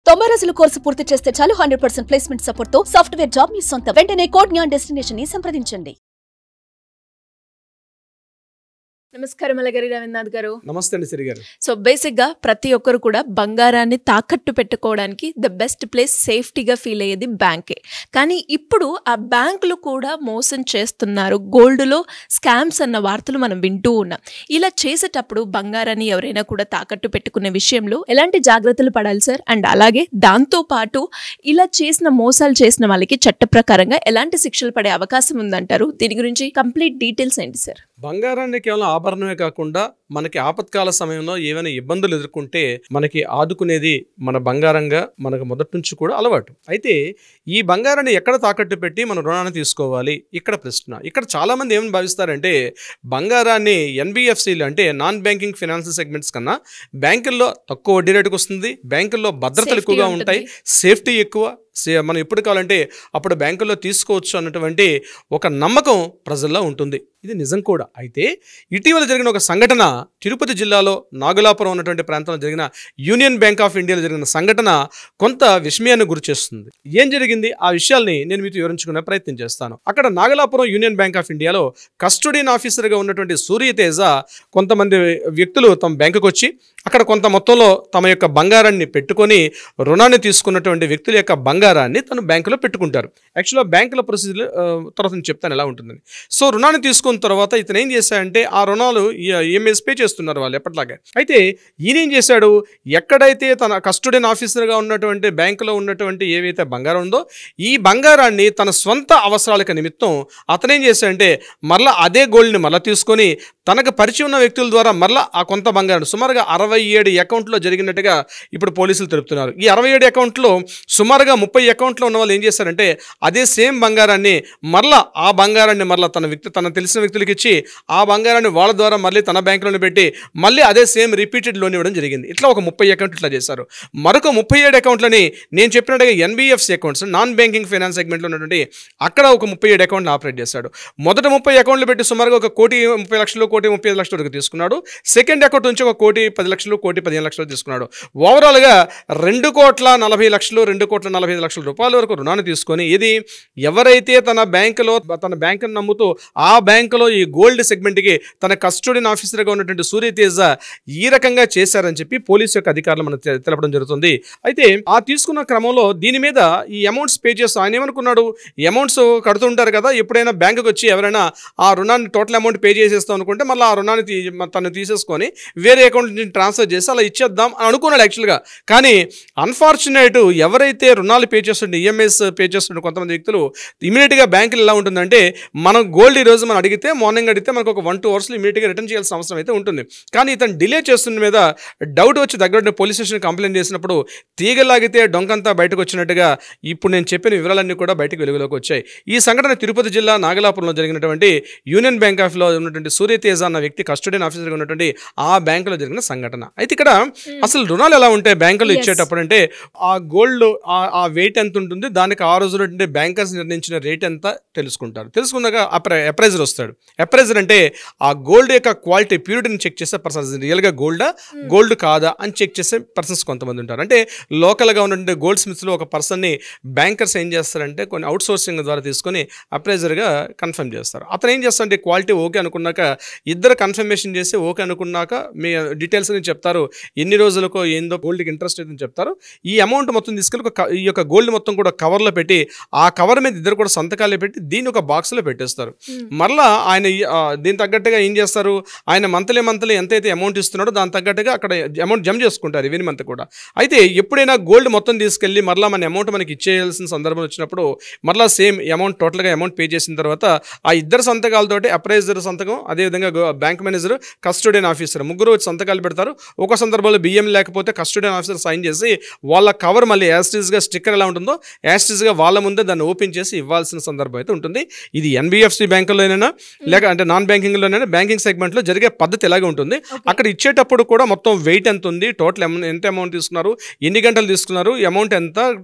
90 రోజుల కోర్సు పూర్తి చేస్తే చాలు 100% ప్లేస్మెంట్ సపోర్ట్ తో సాఫ్ట్వేర్ జాబ్ మీ సొంతం. వెంటనే కోడ్ జ్ఞాన్ డెస్టినేషన్ ని సంప్రదించండి. నమస్కారం అలగరి రవీంద్రనాథ్ గారు. నమస్తే అండి సిరి గారు. సో బేసిక్గా ప్రతి ఒక్కరు కూడా బంగారాన్ని తాకట్టు పెట్టుకోవడానికి ద బెస్ట్ ప్లేస్ సేఫ్టీగా ఫీల్ అయ్యేది బ్యాంకే. కానీ ఇప్పుడు ఆ బ్యాంకులు కూడా మోసం చేస్తున్నారు, గోల్డ్లో స్కామ్స్ అన్న వార్తలు మనం వింటూ ఉన్నాం. ఇలా చేసేటప్పుడు బంగారాన్ని ఎవరైనా కూడా తాకట్టు పెట్టుకునే విషయంలో ఎలాంటి జాగ్రత్తలు పడాలి సార్? అండ్ అలాగే దాంతోపాటు ఇలా చేసిన మోసాలు చేసిన వాళ్ళకి చట్ట ప్రకారంగా ఎలాంటి శిక్షలు పడే అవకాశం ఉందంటారు? దీని గురించి కంప్లీట్ డీటెయిల్స్ ఏంటి సార్? బంగారాన్ని కేవలం ఆభరణమే కాకుండా మనకి ఆపత్కాల సమయంలో ఏమైనా ఇబ్బందులు ఎదుర్కొంటే మనకి ఆదుకునేది మన బంగారంగా మనకు మొదటి నుంచి కూడా అలవాటు. అయితే ఈ బంగారాన్ని ఎక్కడ తాకట్టు పెట్టి మన రుణాన్ని తీసుకోవాలి? ఇక్కడ ప్రశ్న. ఇక్కడ చాలా మంది ఏమని భావిస్తారంటే బంగారాన్ని ఎన్బిఎఫ్సిలు అంటే నాన్ బ్యాంకింగ్ ఫైనాన్షియల్ సెగ్మెంట్స్ కన్నా బ్యాంకుల్లో తక్కువ వడ్డీ రేటుకు వస్తుంది, బ్యాంకుల్లో భద్రతలు ఎక్కువగా ఉంటాయి, సేఫ్టీ ఎక్కువ, మనం ఎప్పుడు కావాలంటే అప్పుడు బ్యాంకుల్లో తీసుకోవచ్చు అన్నటువంటి ఒక నమ్మకం ప్రజల్లో ఉంటుంది. ఇది నిజం కూడా. అయితే ఇటీవల జరిగిన ఒక సంఘటన తిరుపతి జిల్లాలో నాగులాపురం ఉన్నటువంటి ప్రాంతంలో జరిగిన యూనియన్ బ్యాంక్ ఆఫ్ ఇండియాలో జరిగిన సంఘటన కొంత విస్మయాన్ని గురిచేస్తుంది. ఏం జరిగింది ఆ విషయాల్ని నేను మీతో వివరించుకునే ప్రయత్నం చేస్తాను. అక్కడ నాగులాపురం యూనియన్ బ్యాంక్ ఆఫ్ ఇండియాలో కస్టోడియన్ ఆఫీసర్గా ఉన్నటువంటి సూర్యతేజ కొంతమంది వ్యక్తులు తమ బ్యాంకుకు వచ్చి అక్కడ కొంత మొత్తంలో తమ యొక్క బంగారాన్ని పెట్టుకొని రుణాన్ని తీసుకున్నటువంటి వ్యక్తుల యొక్క బంగారాన్ని తను బ్యాంకులో పెట్టుకుంటారు. యాక్చువల్గా బ్యాంకుల ప్రొసీజర్ తర్వాత నేను చెప్తాను ఎలా ఉంటుందని. సో రుణాన్ని తీసుకున్న తర్వాత ఇతను ఏం చేశాడంటే ఆ రుణాలు ఈఎంఐస్ పే చేస్తున్నారు వాళ్ళు ఎప్పటిలాగే. అయితే ఈయన ఏం చేశాడు, ఎక్కడైతే తన కస్టోడియన్ ఆఫీసర్గా ఉన్నటువంటి బ్యాంకులో ఉన్నటువంటి ఏవైతే బంగారం ఉందో ఈ బంగారాన్ని తన స్వంత అవసరాలకు నిమిత్తం అతనేం చేశాడంటే మరలా అదే గోల్డ్ని మరలా తీసుకొని తనకు పరిచయం ఉన్న వ్యక్తుల ద్వారా మరలా ఆ కొంత బంగారం సుమారుగా 67 అకౌంట్లో జరిగినట్టుగా ఇప్పుడు పోలీసులు తెలుపుతున్నారు. ఈ 67 అకౌంట్లో సుమారుగా 30 అకౌంట్లో ఉన్న వాళ్ళు ఏం చేశారంటే అదే సేమ్ బంగారాన్ని మరలా ఆ బంగారాన్ని మరలా తన తెలిసిన వ్యక్తులకి ఇచ్చి ఆ బంగారాన్ని వాళ్ళ ద్వారా మళ్ళీ తన బ్యాంకులోనే పెట్టి మళ్ళీ అదే సేమ్ రిపీటెడ్ లోన్ ఇవ్వడం జరిగింది. ఇట్లా ఒక 30 అకౌంట్లు ఇట్లా చేశారు. మరొక 37 అకౌంట్లని నేను చెప్పినట్టుగా NBFC accounts non banking finance సెగ్మెంట్లో ఉన్నటువంటి అక్కడ ఒక 37 అకౌంట్లు ఆపరేట్ చేశాడు. మొదట 30 అకౌంట్లు పెట్టి సుమారుగా 1,30,00,000 1,35,00,000 వరకు తీసుకున్నాడు. సెకండ్ అకౌంట్ నుంచి 1,10,00,000 1,15,00,000 తీసుకున్నాడు. ఓవరాల్గా 2,40,00,000 2,45,00,000 రూపాయల వరకు రుణాన్ని తీసుకొని ఇది ఎవరైతే తన బ్యాంకును నమ్ముతూ ఆ బ్యాంకులో ఈ గోల్డ్ సెగ్మెంట్కి తన కస్టోడియన్ ఆఫీసర్గా ఉన్నటువంటి సూర్యతేజ ఈ రకంగా చేశారని చెప్పి పోలీసు యొక్క అధికారులు మనకు తెలపడం జరుగుతుంది. అయితే ఆ తీసుకున్న క్రమంలో దీని మీద ఈ అమౌంట్స్ పే చేస్తూ ఆయన ఏమనుకున్నాడు, అమౌంట్స్ కడుతుంటారు కదా, ఎప్పుడైనా బ్యాంకుకి వచ్చి ఎవరైనా ఆ రుణాన్ని టోటల్ అమౌంట్ పే చేసేస్తాం అనుకుంటే మళ్ళీ ఆ రుణాన్ని తను తీసేసుకొని వేరే అకౌంట్ నుంచి ట్రాన్స్ఫర్ చేసి అలా ఇచ్చేద్దాం అని అనుకున్నాడు యాక్చువల్గా. కానీ అన్ఫార్చునేట్ ఎవరైతే రుణాలు పే చేస్తుంటే ఈఎంఐస్ పే చేస్తుంటే కొంతమంది వ్యక్తులు ఇమీడియట్గా బ్యాంకులు ఎలా ఉంటుందంటే మనం గోల్డ్ ఈరోజు మనం అడిగితే మార్నింగ్ అడిగితే మనకు ఒక 1-2 అవర్స్లో ఇమీడియట్గా రిటర్న్ చేయాల్సిన అవసరం అయితే ఉంటుంది. కానీ ఇతను డిలే చేస్తున్న మీద డౌట్ వచ్చి దగ్గర పోలీస్ స్టేషన్ కంప్లైంట్ చేసినప్పుడు తీగలాగితే డొంకంతా బయటకు వచ్చినట్టుగా ఇప్పుడు నేను చెప్పిన వివరాలన్నీ కూడా బయటకు వెలుగులోకి వచ్చాయి. ఈ సంఘటన తిరుపతి జిల్లా నాగలాపురంలో జరిగినటువంటి యూనియన్ బ్యాంక్ ఆఫ్లో ఉన్నటువంటి సూర్యతేజ అన్న వ్యక్తి కస్టోడియన్ ఆఫీసర్గా ఉన్నటువంటి ఆ బ్యాంకులో జరిగిన సంఘటన. అయితే ఇక్కడ అసలు రుణాలు ఎలా ఉంటాయి బ్యాంకులో ఇచ్చేటప్పుడు అంటే ఆ గోల్డ్ ఆ వెయిట్ ఎంత ఉంటుంది, దానికి ఆ రోజులో బ్యాంకర్స్ నిర్ణయించిన రేట్ ఎంత తెలుసుకుంటారు. తెలుసుకున్నాక అప్రైజర్ వస్తాడు. అప్రైజర్ అంటే ఆ గోల్డ్ యొక్క క్వాలిటీ ప్యూరిటీని చెక్ చేసే పర్సన్స్, రియల్గా గోల్డ్ కాదా అని చెక్ చేసే పర్సన్స్ కొంతమంది ఉంటారు. అంటే లోకల్గా ఉన్నటువంటి గోల్డ్ స్మిత్స్లో ఒక పర్సన్ని బ్యాంకర్స్ ఏం చేస్తారంటే కొన్ని అవుట్ సోర్సింగ్ ద్వారా తీసుకొని అప్రైజర్గా కన్ఫర్మ్ చేస్తారు. అతను ఏం చేస్తారంటే క్వాలిటీ ఓకే అనుకున్నాక ఇద్దరు కన్ఫర్మేషన్ చేసి ఓకే అనుకున్నాక మీ డీటెయిల్స్ అని చెప్తారు, ఎన్ని రోజులకో ఏందో గోల్డ్కి ఇంట్రెస్ట్ అయితే చెప్తారు. ఈ అమౌంట్ మొత్తం తీసుకెళ్ళి ఈ యొక్క గోల్డ్ మొత్తం కూడా కవర్లో పెట్టి ఆ కవర్ మీద ఇద్దరు కూడా సంతకాలు పెట్టి దీన్ని ఒక బాక్స్లో పెట్టేస్తారు. మరలా ఆయన దీని తగ్గట్టుగా ఏం చేస్తారు, ఆయన మంత్లీ ఎంతైతే అమౌంట్ ఇస్తున్నాడో దాని తగ్గట్టుగా అక్కడ అమౌంట్ జమ చేసుకుంటారు ఎవరి మంత్ కూడా. అయితే ఎప్పుడైనా గోల్డ్ మొత్తం తీసుకెళ్ళి మరలా మన అమౌంట్ మనకి ఇచ్చేయాల్సిన సందర్భం వచ్చినప్పుడు మరలా సేమ్ అమౌంట్ టోటల్గా అమౌంట్ పే చేసిన తర్వాత ఆ ఇద్దరు సంతకాలతోటి అప్రైజర్ సంతకం, అదేవిధంగా బ్యాంక్ మేనేజర్, కస్టోడియన్ ఆఫీసర్ ముగ్గురు సంతకాలు పెడతారు. ఒక సందర్భంలో బియ్యం లేకపోతే కస్టోడియన్ ఆఫీసర్ సైన్ చేసి వాళ్ళ కవర్ మళ్ళీ యాస్టీస్గా స్టిక్కర్ స్ట్రక్చర్ ఎలా ఉంటుందో యాస్టిస్గా వాళ్ళ ముందే దాన్ని ఓపెన్ చేసి ఇవ్వాల్సిన సందర్భం అయితే ఉంటుంది. ఇది ఎన్బిఎఫ్సి బ్యాంకుల్లోనైనా లేక అంటే నాన్ బ్యాంకింగ్లోనైనా బ్యాంకింగ్ సెగ్మెంట్లో జరిగే పద్ధతి ఎలాగే ఉంటుంది. అక్కడ ఇచ్చేటప్పుడు కూడా మొత్తం వెయిట్ ఎంత ఉంది, టోటల్ ఎంత అమౌంట్ తీసుకున్నారు, ఎన్ని గంటలు తీసుకున్నారు, అమౌంట్ ఎంత,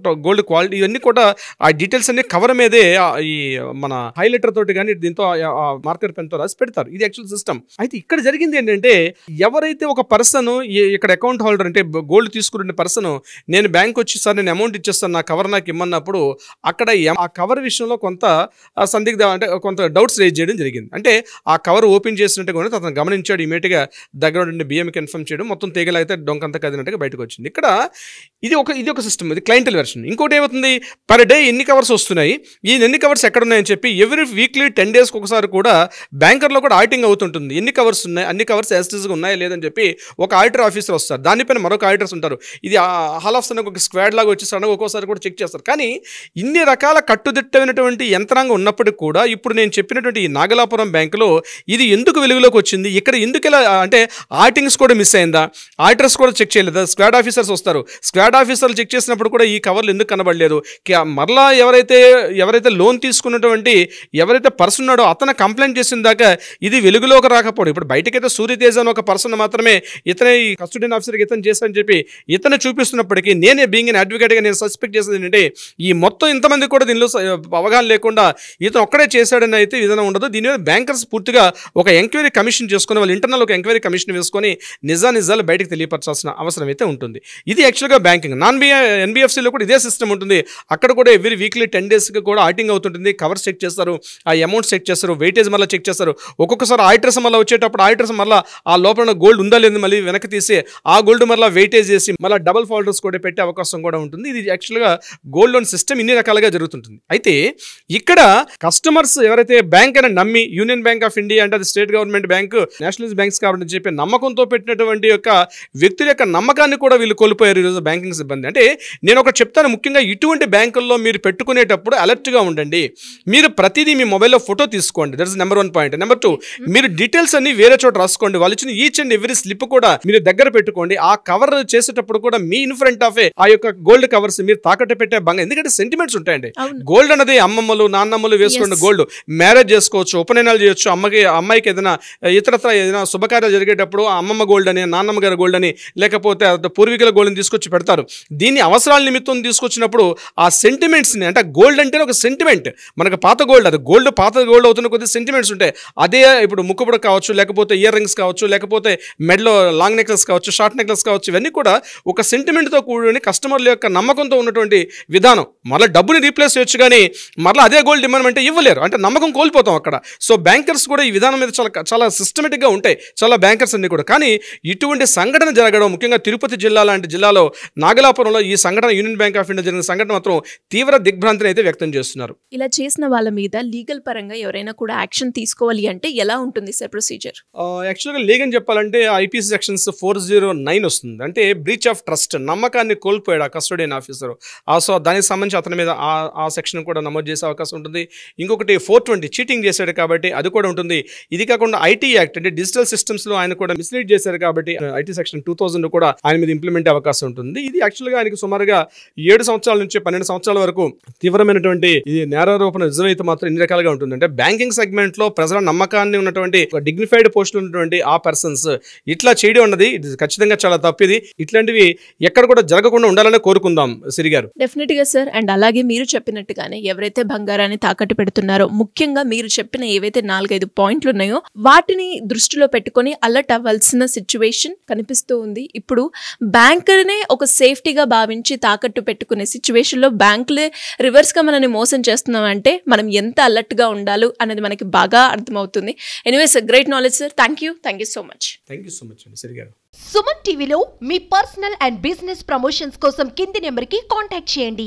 గోల్డ్ క్వాలిటీ, ఇవన్నీ కూడా ఆ డీటెయిల్స్ అన్ని కవర్ మీదే ఈ మన హైలైటర్ తోటి కానీ దీంతో మార్కర్ పెన్ తో రాసి పెడతారు. ఇది యాక్చువల్ సిస్టమ్. అయితే ఇక్కడ జరిగింది ఏంటంటే ఎవరైతే ఒక పర్సన్ ఇక్కడ అకౌంట్ హోల్డర్ అంటే గోల్డ్ తీసుకున్న పర్సన్ నేను బ్యాంక్ వచ్చి సార్ నేను అమౌంట్ ఇచ్చేస్తాను నా కవర్ నాకు ఇమ్మన్నప్పుడు అక్కడ ఆ కవర్ విషయంలో కొంత సందిగ్ధ అంటే కొంత డౌట్స్ రేజ్ చేయడం జరిగింది. అంటే ఆ కవర్ ఓపెన్ చేసినట్టు కూడా అతను గమనించాడు, ఇమీడియట్గా దగ్గర ఉండి బియ్యం కన్ఫర్మ్ చేయడం, మొత్తం తీగలైతే డొంకంతా కదినట్టుగా బయటకు వచ్చింది. ఇక్కడ ఇది ఒక సిస్టమ్, ఇది క్లయింటల్ వెర్షన్. ఇంకోటి ఏమవుతుంది, పర్ డే ఎన్ని కవర్స్ వస్తున్నాయి, ఈ ఎన్ని కవర్స్ ఎక్కడ ఉన్నాయని చెప్పి ఎవ్రీ వీక్లీ 10 days ఒకసారి కూడా బ్యాంకర్లో కూడా ఆడిటింగ్ అవుతుంటుంది. ఎన్ని కవర్స్ ఉన్నాయి, అన్ని కవర్స్ యాస్టిస్గా ఉన్నాయా లేదని చెప్పి ఒక ఆడిటర్ ఆఫీసర్ వస్తారు, దానిపైన మరొక ఆడిటర్స్ ఉంటారు. ఇది హాల్ ఆఫ్ సడన్ ఒక స్క్వాడ్ లాగా వచ్చి సడన్గా ఒక్కోసారి కూడా చెక్ చేస్తారు. కానీ ఇన్ని రకాల కట్టుదిట్టమైనటువంటి యంత్రాంగం ఉన్నప్పటికీ కూడా ఇప్పుడు నేను చెప్పినటువంటి ఈ నాగలాపురం బ్యాంకులో ఇది ఎందుకు వెలుగులోకి వచ్చింది, ఇక్కడ ఎందుకు ఇలా అంటే ఆడిటింగ్స్ కూడా మిస్ అయిందా, ఆడిటర్స్ కూడా చెక్ చేయలేదా, స్క్వాడ్ ఆఫీసర్స్ వస్తారు, స్క్వాడ్ ఆఫీసర్లు చెక్ చేసినప్పుడు కూడా ఈ కవర్లు ఎందుకు కనబడలేదు, మరలా ఎవరైతే లోన్ తీసుకున్నటువంటి ఎవరైతే పర్సన్ ఉన్నాడో అతను కంప్లైంట్ చేసిన దాకా ఇది వెలుగులోకి రాకపోవడం. ఇప్పుడు బయటకైతే సూర్యతేజ అని ఒక పర్సన్ మాత్రమే ఇతనే ఈ కస్టోడియన్ ఆఫీసర్కి ఇతను చేశారని చెప్పి ఇతను చూపిస్తున్నప్పటికీ నేనే బీయింగ్ అడ్వకేట్గా నేను సస్పెక్ట్ చేసేది ఏంటంటే ఈ మొత్తం ఇంతమంది కూడా దీనిలో అవగాహన లేకుండా ఇతను ఒక్కడే చేశాడని అయితే విధానం ఉండదు. దీని మీద బ్యాంకర్స్ పూర్తిగా ఒక ఎంక్వైరీ కమిషన్ చేసుకుని వాళ్ళు ఇంటర్నల్ ఒక ఎంక్వైరీ కమిషన్ వేసుకొని నిజాలు బయటకు తెలియపరచాల్సిన అవసరం అయితే ఉంటుంది. ఇది యాక్చువల్గా బ్యాంకింగ్. ఎన్బిఎఫ్సిలో కూడా ఇదే సిస్టమ్ ఉంటుంది. అక్కడ కూడా ఎవ్రీ వీక్లీ 10 daysకి కూడా ఆడిటింగ్ అవుతుంటుంది. కవర్స్ చెక్ చేస్తారు, ఆ అమౌంట్ చెక్ చేస్తారు, వెయిటేజ్ మళ్ళీ చెక్ చేస్తారు. ఒక్కొక్కసారి ఆడిటర్స్ మళ్ళీ వచ్చేటప్పుడు ఆడిటర్స్ మళ్ళీ ఆ లోపల గోల్డ్ ఉందా లేదు మళ్ళీ వెనక్కి తీసి ఆ గోల్డ్ మళ్ళీ వెయిటేజ్ చేసి మళ్ళీ డబల్ ఫోల్డర్స్ కూడా పెట్టే అవకాశం కూడా ఉంటుంది. ఇది యాక్చువల్గా గోల్డ్ లోన్ సిస్టమ్ ఇన్ని రకాలుగా జరుగుతుంటుంది. అయితే ఇక్కడ కస్టమర్స్ ఎవరైతే బ్యాంక్ అని నమ్మి యూనియన్ బ్యాంక్ ఆఫ్ ఇండియా అంటే అది state government bank, nationalise banks కాబట్టి చెప్పి నమ్మకంతో పెట్టినటువంటి యొక్క వ్యక్తుల యొక్క నమ్మకాన్ని కూడా వీళ్ళు కోల్పోయారు ఈరోజు బ్యాంకింగ్ సిబ్బంది. అంటే నేను ఒకటి చెప్తాను, ముఖ్యంగా ఇటువంటి బ్యాంకుల్లో మీరు పెట్టుకునేటప్పుడు అలర్ట్గా ఉండండి. మీరు ప్రతిదీ మీ మొబైల్లో ఫోటో తీసుకోండి, that is number 1 point. Number 2, మీరు డీటెయిల్స్ అన్ని వేరే చోట రాసుకోండి. వాళ్ళు ఇచ్చిన ఈచ్ అండ్ ఎవ్రీ స్లిప్ కూడా మీరు దగ్గర పెట్టుకోండి. ఆ కవర్ చేసేటప్పుడు కూడా మీ ఇన్ ఫ్రంట్ ఆఫ్ ఆ యొక్క గోల్డ్ కవర్స్ మీరు తాకట్టు పెట్టే బంగారం, ఎందుకంటే సెంటిమెంట్స్ ఉంటాయండి. గోల్డ్ అనేది అమ్మమ్మలు నాన్నమ్మలు వేసుకున్న గోల్డ్, మ్యారేజ్ చేసుకోవచ్చు, ఉపనయనాలు చేయొచ్చు, అమ్మాయికి ఏదైనా ఇతరత్ర ఏదైనా శుభకార్యాలు జరిగేటప్పుడు ఆ అమ్మమ్మ గోల్డ్ అని, నాన్నమ్మ గారి గోల్డ్ అని, లేకపోతే పూర్వీకుల గోల్డ్ని తీసుకొచ్చి పెడతారు. దీన్ని అవసరాల నిమిత్తం తీసుకొచ్చినప్పుడు ఆ సెంటిమెంట్స్ని, అంటే గోల్డ్ అంటే ఒక సెంటిమెంట్, మనకు పాత గోల్డ్, అది పాత గోల్డ్ అవుతున్న కొద్ది సెంటిమెంట్స్ ఉంటాయి. అదే ఇప్పుడు ముక్కుపుడ కావచ్చు, లేకపోతే ఇయర్ రింగ్స్ కావచ్చు, లేకపోతే మెడలో లాంగ్ నెక్లెస్ కావచ్చు, షార్ట్ నెక్లెస్ కావచ్చు, ఇవన్నీ కూడా ఒక సెంటిమెంట్తో కూడిన కస్టమర్ల యొక్క నమ్మకంతో ఉన్నటువంటి విధానం. మళ్ళీ డబ్బుని రీప్లేస్ చేయొచ్చు కానీ మళ్ళీ అదే గోల్డ్ ఇవ్వమంటే ఇవ్వలేరు, అంటే నమ్మకం కోల్పోతాం అక్కడ. సో బ్యాంకర్స్ కూడా ఈ విధానం మీద చాలా సిస్టమేటిక్గా ఉంటాయి చాలా బ్యాంకర్స్ అన్ని కూడా. కానీ ఇటువంటి సంఘటన జరగడం, ముఖ్యంగా తిరుపతి జిల్లా లాంటి జిల్లాలో నాగలాపురంలో ఈ సంఘటన యూనియన్ బ్యాంక్ ఆఫ్ ఇండియా జరిగిన సంఘటన మాత్రం తీవ్ర దిగ్భ్రాంతిని అయితే వ్యక్తం చేస్తున్నారు. ఇలా చేసిన వాళ్ళ మీద లీగల్ పరంగా ఎవరైనా కూడా యాక్షన్ తీసుకోవాలి అంటే ఎలా ఉంటుంది సార్ ప్రొసీజర్? యాక్చువల్గా లీగల్ చెప్పాలంటే ఐపీసీ సెక్షన్స్ 409 వస్తుంది. అంటే బ్రీచ్ ఆఫ్ ట్రస్ట్, నమ్మకాన్ని కోల్పోయాడు ఆ కస్టోడియన్ ఆఫీసర్. సో దానికి సంబంధించి అతని మీద ఆ సెక్షన్ కూడా నమోదు చేసే అవకాశం ఉంటుంది. ఇంకొకటి 420 చీటింగ్ చేశాడు కాబట్టి అది కూడా ఉంటుంది. ఇది కాకుండా ఐటీ యాక్ట్ అంటే డిజిటల్ సిస్టమ్స్లో ఆయన కూడా మిస్లీడ్ చేశారు కాబట్టి ఐటీ సెక్షన్ 2000 కూడా ఆయన మీద ఇంప్లిమెంట్ అవకాశం ఉంటుంది. ఇది యాక్చువల్గా ఆయనకి సుమారుగా 7 సంవత్సరాల నుంచి 12 సంవత్సరాల వరకు తీవ్రమైనటువంటి ఇది నేరారోపణ రుజువైతే మాత్రం ఎన్ని రకాలుగా ఉంటుంది అంటే బ్యాంకింగ్ సెగ్మెంట్ లో ప్రజల నమ్మకాన్ని ఉన్నటువంటి డిగ్నిఫైడ్ పోస్టులు ఉన్నటువంటి ఆ పర్సన్స్ ఇట్లా చేయడం అన్నది ఖచ్చితంగా చాలా తప్పిది. ఇట్లాంటివి ఎక్కడ కూడా జరగకుండా ఉండాలని కోరుకుందాం సిరి గారు. డెఫినెట్ గా సార్. అండ్ అలాగే మీరు చెప్పినట్టుగానే ఎవరైతే బంగారాన్ని తాకట్టు పెడుతున్నారో, ముఖ్యంగా మీరు చెప్పిన ఏవైతే 4-5 పాయింట్లు ఉన్నాయో వాటిని దృష్టిలో పెట్టుకొని అలర్ట్ అవ్వాల్సిన సిచ్యువేషన్ కనిపిస్తూ ఉంది. ఇప్పుడు బ్యాంకునే ఒక సేఫ్టీగా భావించి తాకట్టు పెట్టుకునే సిచ్యువేషన్ లో బ్యాంకులే రివర్స్ గా మనల్ని మోసం చేస్తున్నాం అంటే మనం ఎంత అలర్ట్ గా ఉండాలో అనేది మనకి బాగా అర్థమవుతుంది. Anyways great knowledge sir. Thank you so much. Thank you so much అండి సిరి గారు. సుమన్ టీవీలో మీ పర్సనల్ అండ్ బిజినెస్ ప్రమోషన్స్ కోసం కింది నెంబర్కి కాంటాక్ట్ చేయండి.